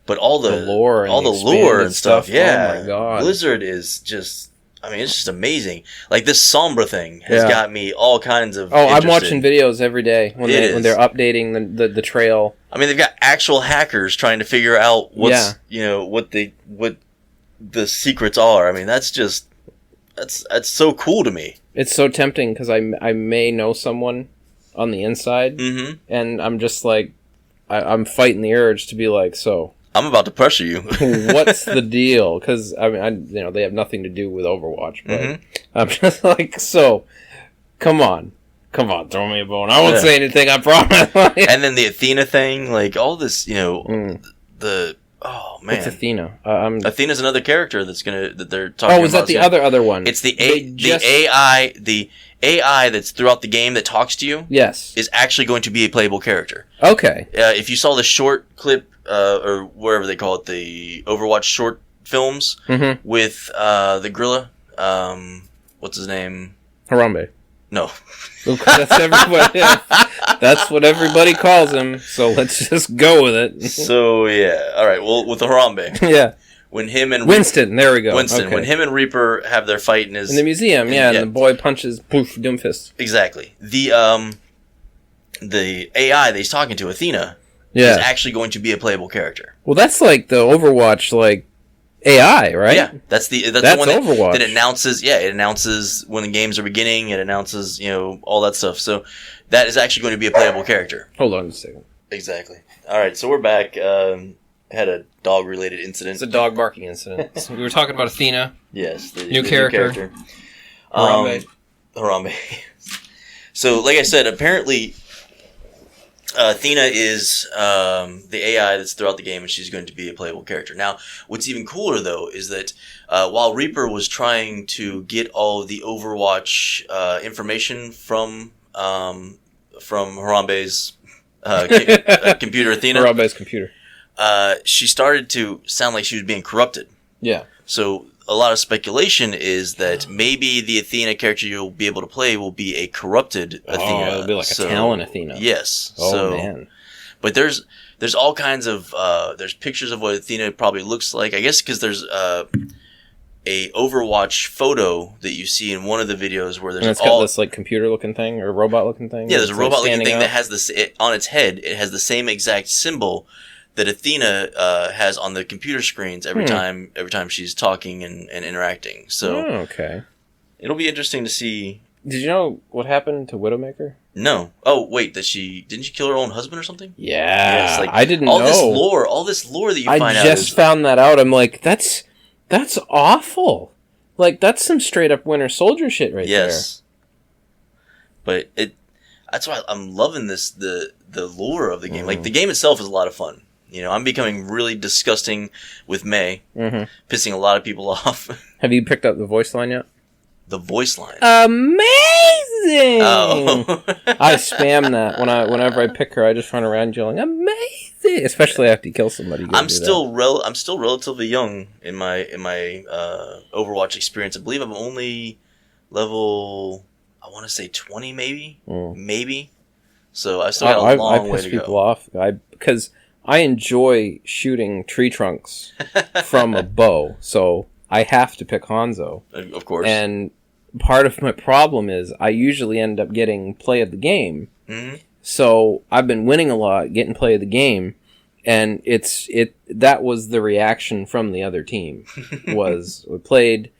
but all the lore and stuff. Yeah. Oh my god. Blizzard is just, it's just amazing. Like this Sombra thing has got me all kinds of I'm watching videos every day when they're updating the trail. I mean, they've got actual hackers trying to figure out what the secrets are. I mean, that's so cool to me. It's so tempting because I may know someone on the inside, and I'm just like, I'm fighting the urge to be like, so I'm about to pressure you. What's the deal? Because they have nothing to do with Overwatch, but I'm just like, so come on, throw me a bone. I won't say anything, I promise. And then the Athena thing, like all this, the oh man, it's Athena. Athena's another character that they're talking about. Oh, is that the other one? It's the AI that's throughout the game that talks to you. Yes, is actually going to be a playable character. Okay. If you saw the short clip, or wherever they call it, the Overwatch short films with the gorilla, what's his name? Harambe. No. That's what everybody calls him, so let's just go with it. So, yeah. All right, well, with the Harambe. Yeah. When him and Winston, there we go. Winston, okay. When him and Reaper have their fight in the museum, and the boy punches, poof, Doomfist. Exactly. The AI that he's talking to, Athena, is actually going to be a playable character. Well, that's like the Overwatch, like, AI, right? Yeah, that's the one Overwatch. That announces. Yeah, it announces when the games are beginning. It announces, all that stuff. So that is actually going to be a playable character. Hold on a second. Exactly. All right, so we're back. Had a dog-related incident. It's a dog barking incident. So we were talking about Athena. Yes, the new character. Harambe. So, like I said, apparently Athena is the AI that's throughout the game, and she's going to be a playable character. Now, what's even cooler, though, is that while Reaper was trying to get all of the Overwatch information from Harambe's computer, Athena. Harambe's computer. She started to sound like she was being corrupted. Yeah. So a lot of speculation is that maybe the Athena character you'll be able to play will be a corrupted Athena. It'll be like a Talon Athena. Yes. Oh, man. But there's all kinds of there's pictures of what Athena probably looks like. I guess because there's a Overwatch photo that you see in one of the videos where there's and it's got this like computer looking thing or robot looking thing. Yeah, there's a robot looking thing that has this on its head. It has the same exact symbol that Athena has on the computer screens every time she's talking and interacting. So okay, it'll be interesting to see. Did you know what happened to Widowmaker? No. Oh wait, didn't she kill her own husband or something? Yeah, like, I didn't know all this lore that you find out. I just found that out. I'm like, that's awful. Like, that's some straight up Winter Soldier shit right there. Yes. But that's why I'm loving the lore of the game. Like, the game itself is a lot of fun. You know, I'm becoming really disgusting with May, pissing a lot of people off. Have you picked up the voice line yet? The voice line. Amazing! Oh. I spam that. Whenever I pick her, I just run around yelling, amazing! Especially after you kill somebody. I'm still relatively young in my Overwatch experience. I believe I'm only level, I want to say 20 maybe. So I still got a long way to go. I piss people off because I enjoy shooting tree trunks from a bow, so I have to pick Hanzo. Of course. And part of my problem is I usually end up getting play of the game. Mm-hmm. So I've been winning a lot, getting play of the game, and that was the reaction from the other team. Was we played,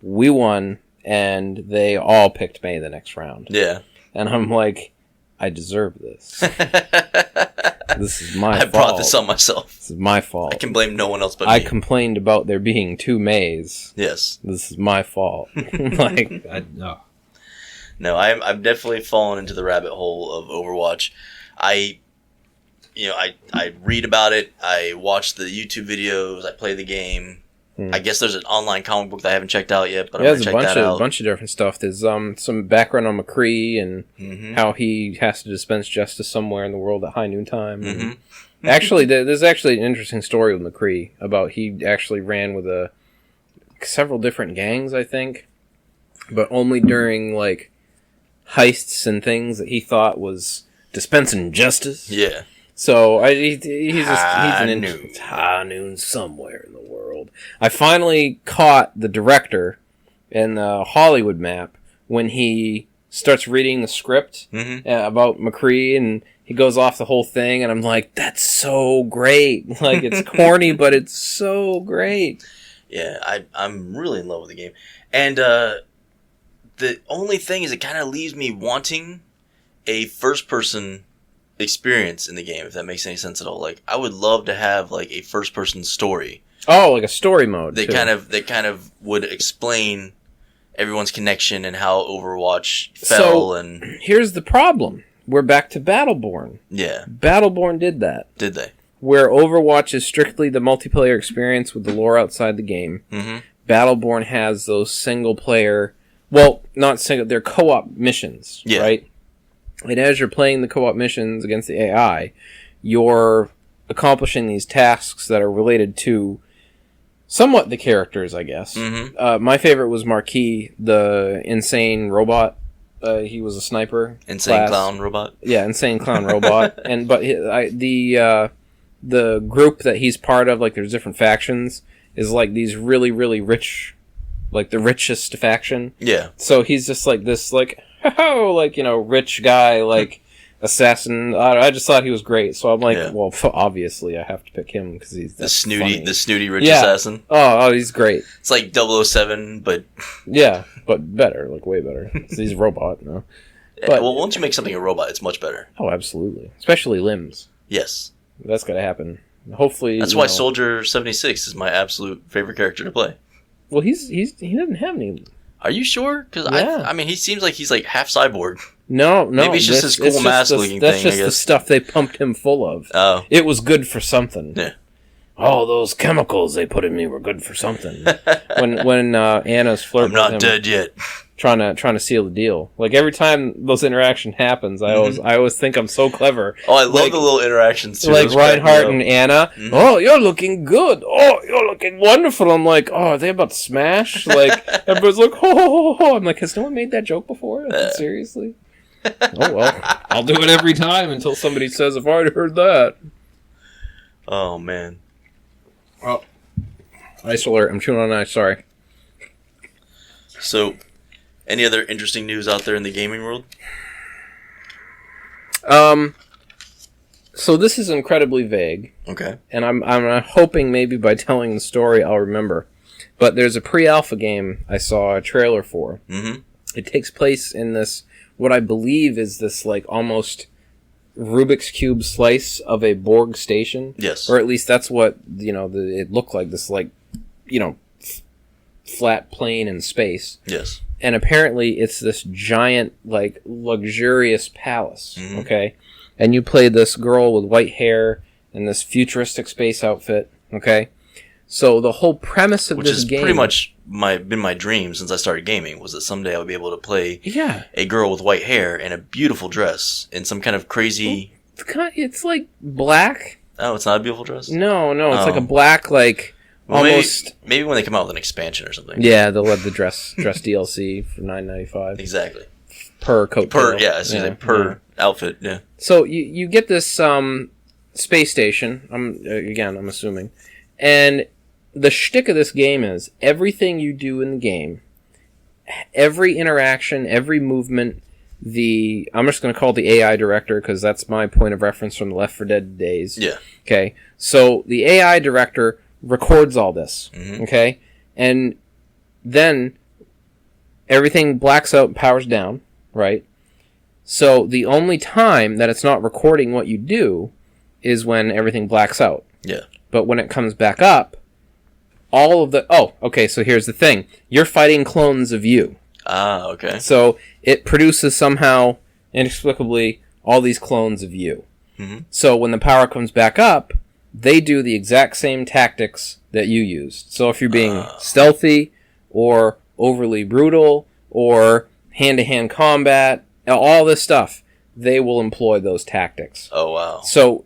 we won, and they all picked May the next round. Yeah. And I'm like, I deserve this. This is my fault. I brought this on myself. This is my fault. I can blame no one else but me. I complained about there being 2 Mays. Yes. This is my fault. No. No, I've definitely fallen into the rabbit hole of Overwatch. I read about it. I watch the YouTube videos. I play the game. I guess there's an online comic book that I haven't checked out yet, but I'm going to check that out. There's a bunch of different stuff. There's some background on McCree and how he has to dispense justice somewhere in the world at high noon time. Mm-hmm. Actually, there's actually an interesting story with McCree about he actually ran with several different gangs, I think, but only during like heists and things that he thought was dispensing justice. Yeah. So he's high noon somewhere in the world. I finally caught the director in the Hollywood map when he starts reading the script about McCree, and he goes off the whole thing, and I'm like, that's so great. Like, it's corny, but it's so great. Yeah, I'm really in love with the game. And the only thing is it kind of leaves me wanting a first-person experience in the game, if that makes any sense at all. Like, I would love to have like a first person story. Oh, like a story mode. That kind of would explain everyone's connection and how Overwatch fell. And here's the problem. We're back to Battleborn. Yeah. Battleborn did that. Did they? Where Overwatch is strictly the multiplayer experience with the lore outside the game. Mm-hmm. Battleborn has those single player, well, not single, they're co-op missions, right? And as you're playing the co-op missions against the AI, you're accomplishing these tasks that are related to somewhat the characters, I guess. Mm-hmm. My favorite was Marquis, the insane robot. He was a sniper. Insane clown robot? Yeah, insane clown robot. But the group that he's part of, like there's different factions, is like these really, really rich, like the richest faction. Yeah. So he's just like this, like, like, you know, rich guy, like, assassin. I just thought he was great. So I'm like, well, obviously I have to pick him because he's the snooty rich assassin. Oh, he's great. It's like 007, but... Yeah, but better, like way better. He's a robot, no? But, well, once you make something a robot, it's much better. Oh, absolutely. Especially limbs. Yes. That's got to happen. Hopefully... That's why Soldier 76 is my absolute favorite character to play. Well, he doesn't have any... Are you sure? Because I mean, he seems like he's like half cyborg. No. Maybe it's just his cool mask looking thing. That's just the stuff they pumped him full of. Oh. It was good for something. Yeah. Oh, those chemicals they put in me were good for something. when Anna's flirting with him. I'm not dead yet. trying to seal the deal. Like every time those interaction happens, I always think I'm so clever. Oh, I love the little interactions too. Like Reinhardt and Anna. Mm-hmm. Oh, you're looking good. Oh, you're looking wonderful. I'm like, oh, are they about to smash? Like everybody's like, oh. I'm like, has no one made that joke before? Seriously? Oh well, I'll do it every time until somebody says, "I've already heard that." Oh man. Oh, ice alert! I'm chewing on ice. Sorry. So, any other interesting news out there in the gaming world? So this is incredibly vague. Okay. And I'm hoping maybe by telling the story I'll remember. But there's a pre-alpha game I saw a trailer for. Mm-hmm. It takes place in this, what I believe is this like almost Rubik's Cube slice of a Borg station. Yes. Or at least that's what, it looked like, this like, flat plane in space. Yes. And apparently it's this giant, like, luxurious palace, okay? And you play this girl with white hair and this futuristic space outfit, okay? So the whole premise of this game... Which is pretty much been my dream since I started gaming, was that someday I would be able to play a girl with white hair and a beautiful dress in some kind of crazy... It's like black. Oh, it's not a beautiful dress? No, it's like a black, like... Well, almost maybe when they come out with an expansion or something. Yeah, they'll have the dress DLC for $9.95. Exactly. Per coat. Per outfit. Yeah. So you get this space station. I'm assuming, and the shtick of this game is everything you do in the game, every interaction, every movement. I'm just going to call it the AI director because that's my point of reference from the Left 4 Dead days. Yeah. Okay. So the AI director records all this, okay? And then everything blacks out and powers down, right? So the only time that it's not recording what you do is when everything blacks out. Yeah. But when it comes back up, all of the... Oh, okay, so here's the thing. You're fighting clones of you. Ah, okay. So it produces somehow, inexplicably, all these clones of you. Mm-hmm. So when the power comes back up, they do the exact same tactics that you used. So if you're being stealthy or overly brutal or hand-to-hand combat, all this stuff, they will employ those tactics. Oh, wow. So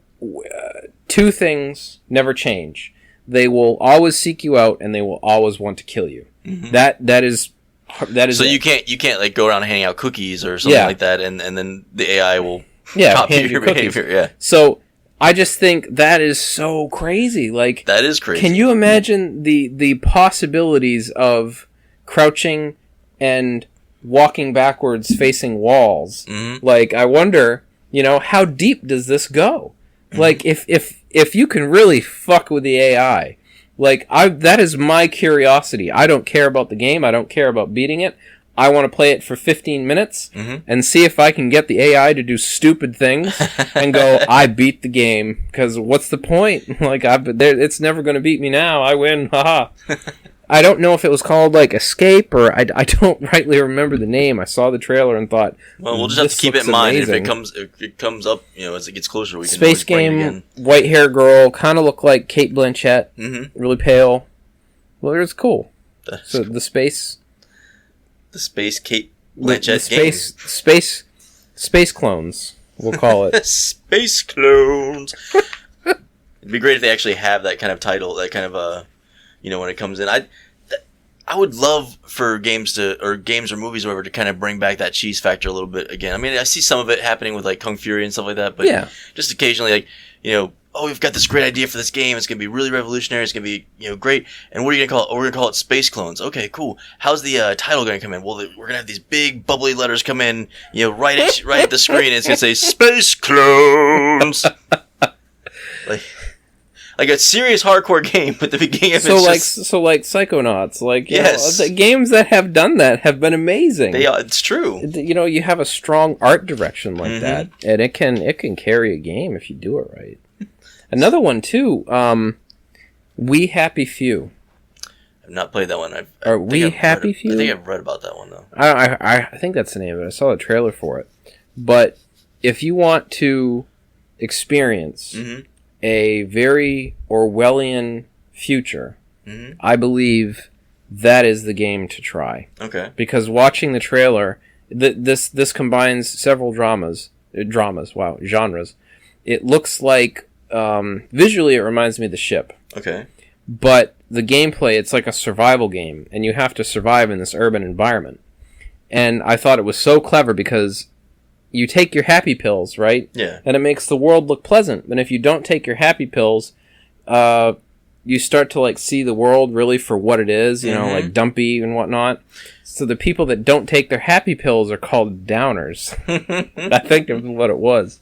two things never change. They will always seek you out and they will always want to kill you. Mm-hmm. That is so you can't like go around handing out cookies or something like that and then the AI will copy your behavior. Yeah. So I just think that is so crazy. Like that is crazy. Can you imagine the possibilities of crouching and walking backwards facing walls? Mm-hmm. Like I wonder, how deep does this go? Mm-hmm. Like if you can really fuck with the AI, like that is my curiosity. I don't care about the game. I don't care about beating it. I want to play it for 15 minutes and see if I can get the AI to do stupid things and go, I beat the game. Because what's the point? Like, it's never going to beat me now. I win. Haha. I don't know if it was called, like, Escape, or I don't rightly remember the name. I saw the trailer and thought, well, we'll just have to keep it in mind. Amazing. If it comes up, as it gets closer, we can Space game, white hair girl, kind of look like Kate Blanchett, really pale. Well, it's cool. So the space... The space Kate Blanchett game. Space clones, we'll call it. Space clones. It'd be great if they actually have that kind of title, that kind of, when it comes in. I would love for games or movies or whatever to kind of bring back that cheese factor a little bit again. I mean, I see some of it happening with like Kung Fury and stuff like that, but just occasionally, like, oh, we've got this great idea for this game. It's going to be really revolutionary. It's going to be, great. And what are you going to call it? Oh, we're going to call it Space Clones. Okay, cool. How's the title going to come in? Well, we're going to have these big bubbly letters come in, right at the screen. And it's going to say Space Clones. like a serious hardcore game at the beginning of it. So like Psychonauts. Like, the games that have done that have been amazing. It's true. You have a strong art direction like that. And it can carry a game if you do it right. Another one too, We Happy Few. I've not played that one. Happy Few? I think I've read about that one though. I think that's the name of it. I saw a trailer for it. But if you want to experience a very Orwellian future, I believe that is the game to try. Okay. Because watching the trailer, this combines several genres. It looks like, visually it reminds me of The Ship. Okay. But the gameplay, it's like a survival game, and you have to survive in this urban environment. And I thought it was so clever because you take your happy pills, right? Yeah. And it makes the world look pleasant. But if you don't take your happy pills, you start to like see the world really for what it is, you know, like dumpy and whatnot. So the people that don't take their happy pills are called downers. I think of what it was.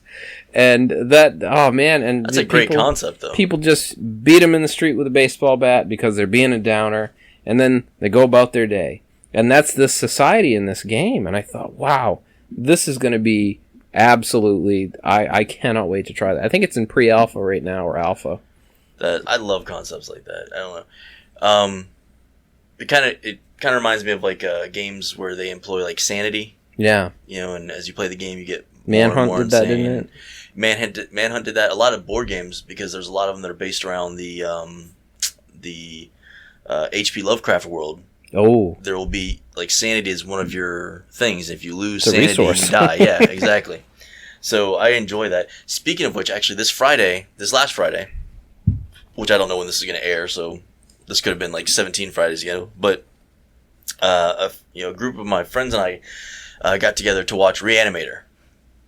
And that, oh man. And that's a great concept, though. People just beat them in the street with a baseball bat because they're being a downer, and then they go about their day. And that's the society in this game. And I thought, wow, this is going to be absolutely, I cannot wait to try that. I think it's in pre-alpha right now, or alpha. I love concepts like that. I don't know. It kind of reminds me of like games where they employ like sanity. Yeah. You know, and as you play the game, you get Manhunt did that, didn't it? Manhunt did that. A lot of board games, because there's a lot of them that are based around the H.P. Lovecraft world. Oh. There will be like sanity is one of your things. If you lose sanity, you die. Yeah, exactly. So I enjoy that. Speaking of which, actually, this last Friday, which I don't know when this is going to air, so this could have been like 17 Fridays ago, but a group of my friends and I got together to watch Reanimator.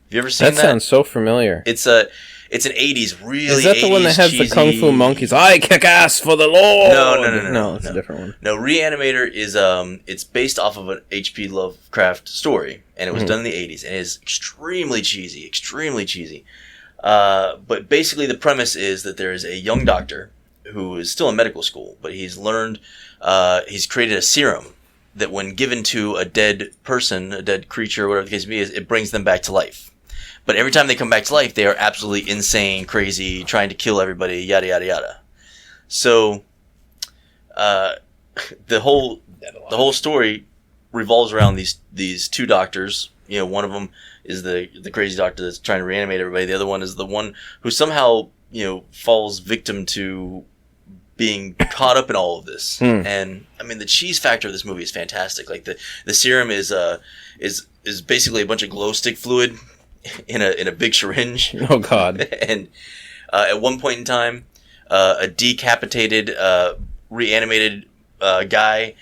Have you ever seen that? That sounds so familiar. It's an 80s, really 80s. Is that the one that has cheesy... the Kung Fu monkeys? I kick ass for the Lord! No, it's a different one. No, Reanimator is, it's based off of an H.P. Lovecraft story, and it was done in the 80s, and it is extremely cheesy. But basically the premise is that there is a young doctor who is still in medical school, but he's created a serum that when given to a dead person, a dead creature, whatever the case may be, it brings them back to life. But every time they come back to life, they are absolutely insane, crazy, trying to kill everybody, yada, yada, yada. So, the whole story revolves around these two doctors. You know, one of them is the crazy doctor that's trying to reanimate everybody. The other one is the one who somehow, falls victim to being caught up in all of this. And I mean, the cheese factor of this movie is fantastic. Like the serum is basically a bunch of glow stick fluid in a big syringe. Oh God. And at one point in time, a decapitated reanimated guy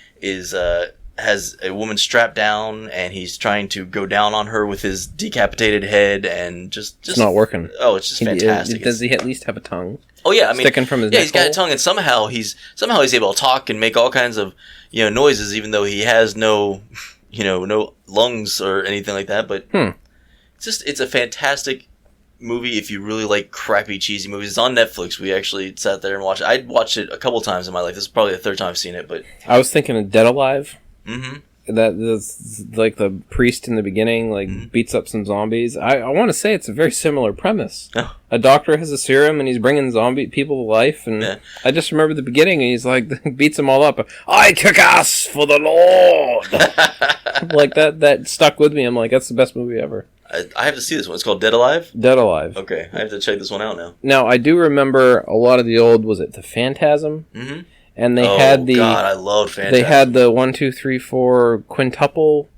has a woman strapped down, and he's trying to go down on her with his decapitated head, and just it's not working. Oh, it's just fantastic. Does he at least have a tongue? Oh yeah, I mean, sticking from his neck he's got a tongue, and somehow he's able to talk and make all kinds of noises, even though he has no no lungs or anything like that. But it's a fantastic movie if you really like crappy cheesy movies. It's on Netflix. We actually sat there and watched it. I'd watched it a couple times in my life. This is probably the third time I've seen it. But I was thinking of Dead Alive. That's like the priest in the beginning beats up some zombies. I want to say it's a very similar premise. Oh. A doctor has a serum and he's bringing zombie people to life, and I just remember the beginning, and he's like beats them all up. I kick ass for the Lord. Like that stuck with me. I'm like, that's the best movie ever. I have to see this one. It's called Dead Alive? Dead Alive. Okay, I have to check this one out now. Now, I do remember a lot of the old, was it The Phantasm? And they had the... God, I love Phantasm. They had the 1, 2, 3, 4 quintuple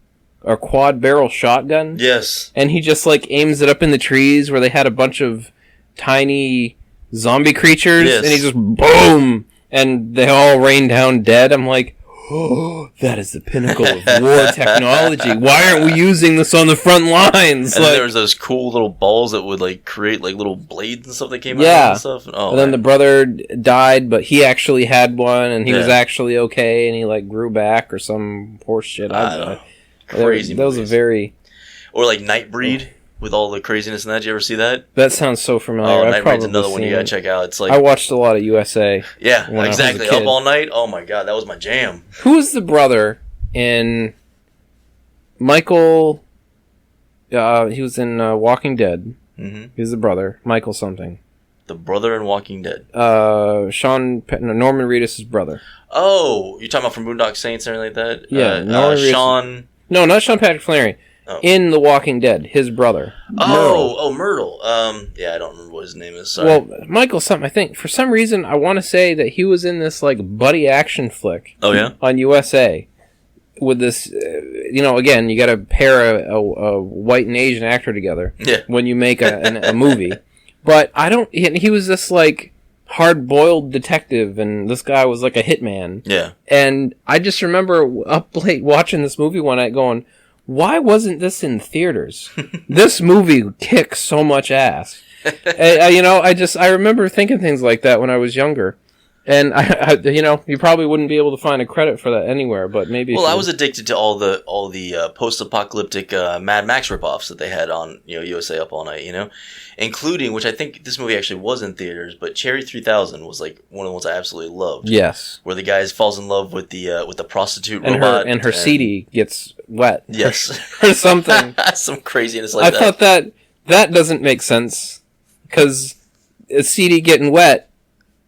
or quad barrel shotgun. Yes. And he just aims it up in the trees where they had a bunch of tiny zombie creatures. Yes. And he just boom! And they all rain down dead. I'm like... Oh, that is the pinnacle of war technology. Why aren't we using this on the front lines? And then there was those cool little balls that would create little blades and stuff that came out and stuff. And then the brother died, but he actually had one, and he was actually okay, and he grew back or some horse shit. I don't know. Crazy. That was a very... Or Nightbreed. With all the craziness in that, did you ever see that? That sounds so familiar. Oh, Nightbreed's another one you gotta check out. It's I watched a lot of USA. Yeah, exactly. Up All Night. Oh my God, that was my jam. Who was the brother in Michael? He was in Walking Dead. He was the brother, Michael something. The brother in Walking Dead. Norman Reedus' brother. Oh, you're talking about from Boondock Saints and everything like that? Yeah, Sean. No, not Sean Patrick Flanery. in The Walking Dead, his brother. Myrtle. Yeah, I don't remember what his name is. Sorry. Well, Michael something, I think, for some reason, I want to say that he was in this, like, buddy action flick. Oh, yeah? On USA. With this, again, you got to pair a white and Asian actor together. Yeah. When you make a movie. But he was this, like, hard-boiled detective, and this guy was, like, a hitman. Yeah. And I just remember up late watching this movie one night going, why wasn't this in theaters? This movie kicks so much ass. I remember thinking things like that when I was younger. And you probably wouldn't be able to find a credit for that anywhere, but maybe. Well, I was addicted to all the post-apocalyptic Mad Max ripoffs that they had on USA Up All Night, including, which I think this movie actually was in theaters, but Cherry 3000 was like one of the ones I absolutely loved. Yes, where the guy falls in love with the prostitute robot, and her CD gets wet. Yes, or something. Some craziness like that. I thought that doesn't make sense because a CD getting wet.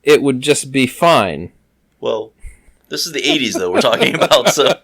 It would just be fine. Well, this is the 80s, though, we're talking about, so...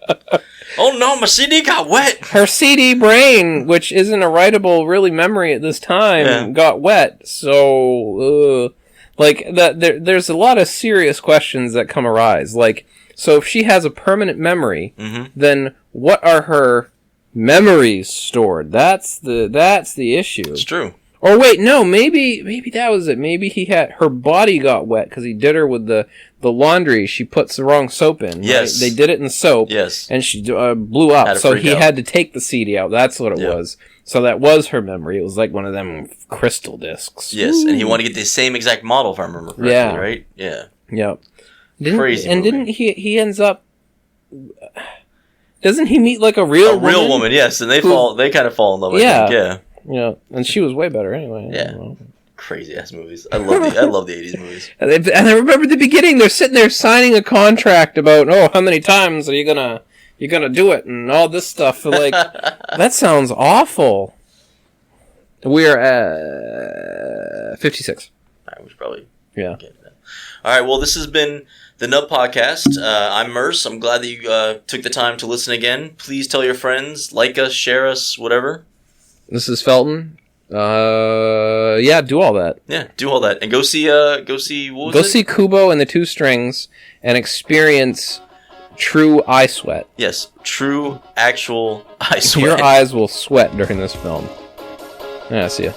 Oh, no, my CD got wet! Her CD brain, which isn't a writable, really, memory at this time, got wet, so... there's a lot of serious questions that come arise. Like, so if she has a permanent memory, then what are her memories stored? That's the issue. It's true. Or wait, no, maybe that was it. Maybe her body got wet because he did her with the laundry. She puts the wrong soap in. Yes. Right? They did it in soap. Yes. And she blew up. So he had to take the CD out. That's what it was. So that was her memory. It was like one of them crystal discs. Yes, and he wanted to get the same exact model, if I remember correctly, right? Yeah. Yep. Crazy movie. Didn't he ends up... Doesn't he meet like a real woman? A real woman, yes. And they kind of fall in love, I think. Yeah. Yeah, and she was way better anyway. Yeah, crazy ass movies. I love the 80s movies. And I remember the beginning. They're sitting there signing a contract about how many times are you gonna do it and all this stuff. Like that sounds awful. We're at 56. I was probably All right. Well, this has been the Nub Podcast. I'm Merce. I'm glad that you took the time to listen again. Please tell your friends, like us, share us, whatever. This is Felton. Do all that. Yeah, do all that. And go see see Kubo and the Two Strings and experience true eye sweat. Yes, true, actual eye sweat. Your eyes will sweat during this film. Yeah, see ya.